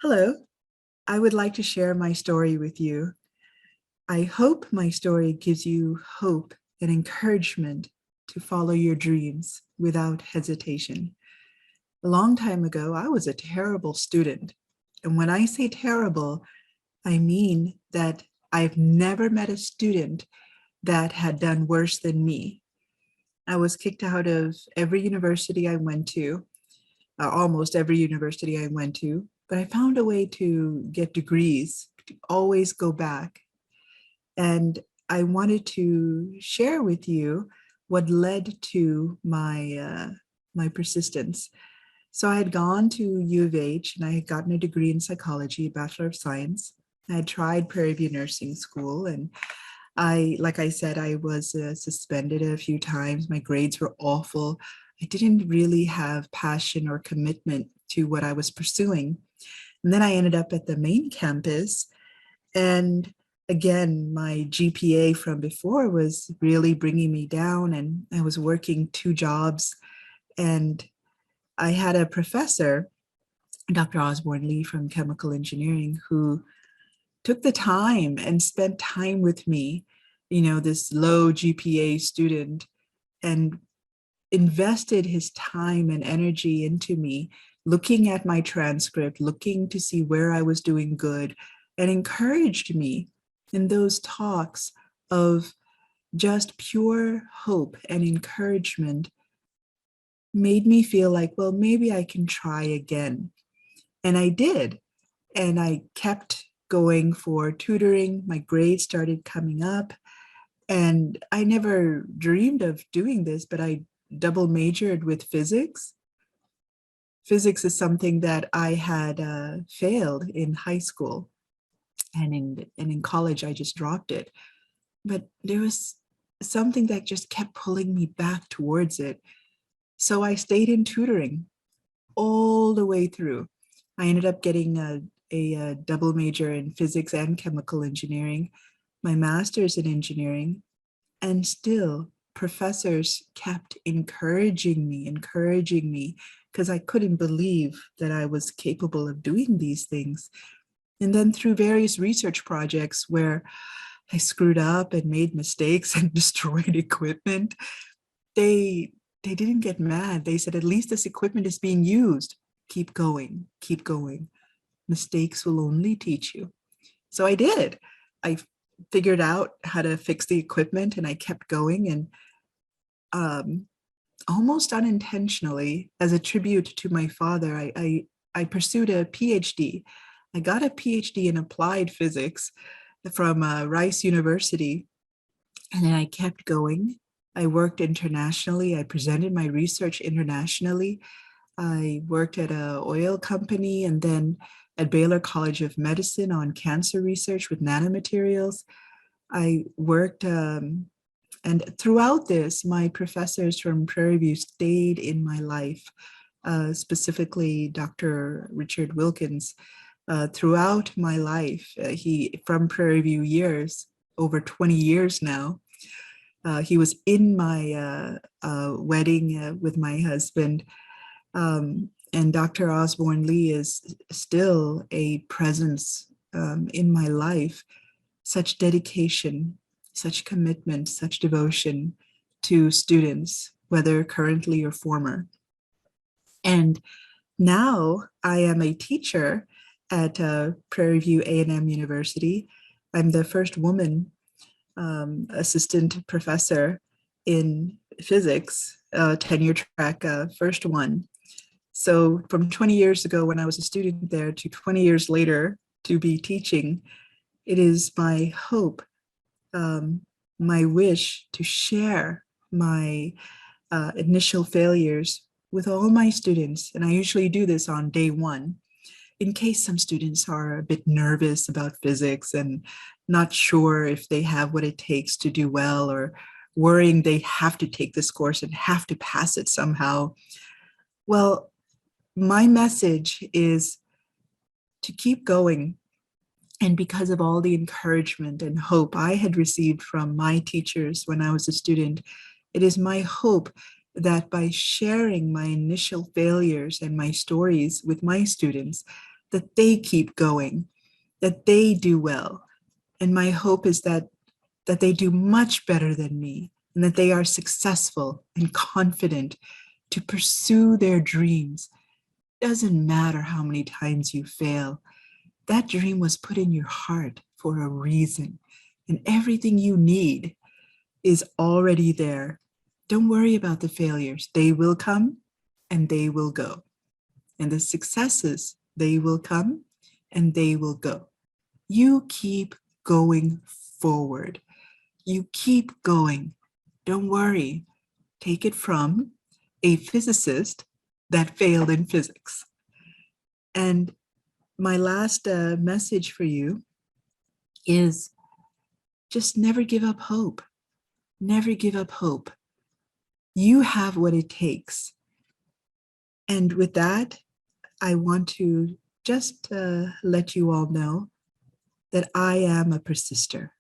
Hello, I would like to share my story with you. I hope my story gives you hope and encouragement to follow your dreams without hesitation. A long time ago, I was a terrible student. And when I say terrible, I mean that I've never met a student that had done worse than me. I was kicked out of every university I went to, almost every university I went to, but I found a way to get degrees, to always go back. And I wanted to share with you what led to my persistence. So I had gone to U of H and I had gotten a degree in psychology, Bachelor of Science. I had tried Prairie View Nursing School, and like I said, I was suspended a few times. My grades were awful. I didn't really have passion or commitment to what I was pursuing. And then I ended up at the main campus. And again, my GPA from before was really bringing me down. And I was working two jobs. And I had a professor, Dr. Osborne Lee from chemical engineering, who took the time and spent time with me, this low GPA student, and invested his time and energy into me, looking at my transcript, looking to see where I was doing good, and encouraged me in those talks of just pure hope and encouragement, made me feel like, well, maybe I can try again. And I did. And I kept going for tutoring. My grades started coming up. And I never dreamed of doing this, but I double majored with physics. Physics is something that I had failed in high school, and in college I just dropped it. But there was something that just kept pulling me back towards it. So I stayed in tutoring all the way through. I ended up getting a double major in physics and chemical engineering, my master's in engineering, and still professors kept encouraging me, because I couldn't believe that I was capable of doing these things. And then through various research projects where I screwed up and made mistakes and destroyed equipment, they didn't get mad. They said, at least this equipment is being used. Keep going, keep going. Mistakes will only teach you. So I did. I figured out how to fix the equipment and I kept going. And almost unintentionally, as a tribute to my father, I pursued a PhD. I got a PhD in applied physics from Rice University. And then I kept going. I worked internationally. I presented my research internationally. I worked at an oil company and then at Baylor College of Medicine on cancer research with nanomaterials. I worked, and throughout this, my professors from Prairie View stayed in my life, specifically Dr. Richard Wilkins. Throughout my life, he, from Prairie View years, over 20 years now, he was in my wedding with my husband. And Dr. Osborne Lee is still a presence in my life. Such dedication, such commitment, such devotion to students, whether currently or former. And now I am a teacher at Prairie View A&M University. I'm the first woman assistant professor in physics, tenure track, first one. So from 20 years ago when I was a student there to 20 years later to be teaching, it is my hope, my wish to share my initial failures with all my students. And I usually do this on day one, in case some students are a bit nervous about physics and not sure if they have what it takes to do well, or worrying they have to take this course and have to pass it somehow. Well, my message is to keep going. And because of all the encouragement and hope I had received from my teachers when I was a student, it is my hope that by sharing my initial failures and my stories with my students, that they keep going, that they do well. And my hope is that they do much better than me, and that they are successful and confident to pursue their dreams. Doesn't matter how many times you fail. That dream was put in your heart for a reason, and everything you need is already there. Don't worry about the failures. They will come and they will go. And the successes, they will come and they will go. You keep going forward. You keep going. Don't worry. Take it from a physicist that failed in physics. And my last message for you is just never give up hope. Never give up hope. You have what it takes. And with that, I want to just let you all know that I am a persister.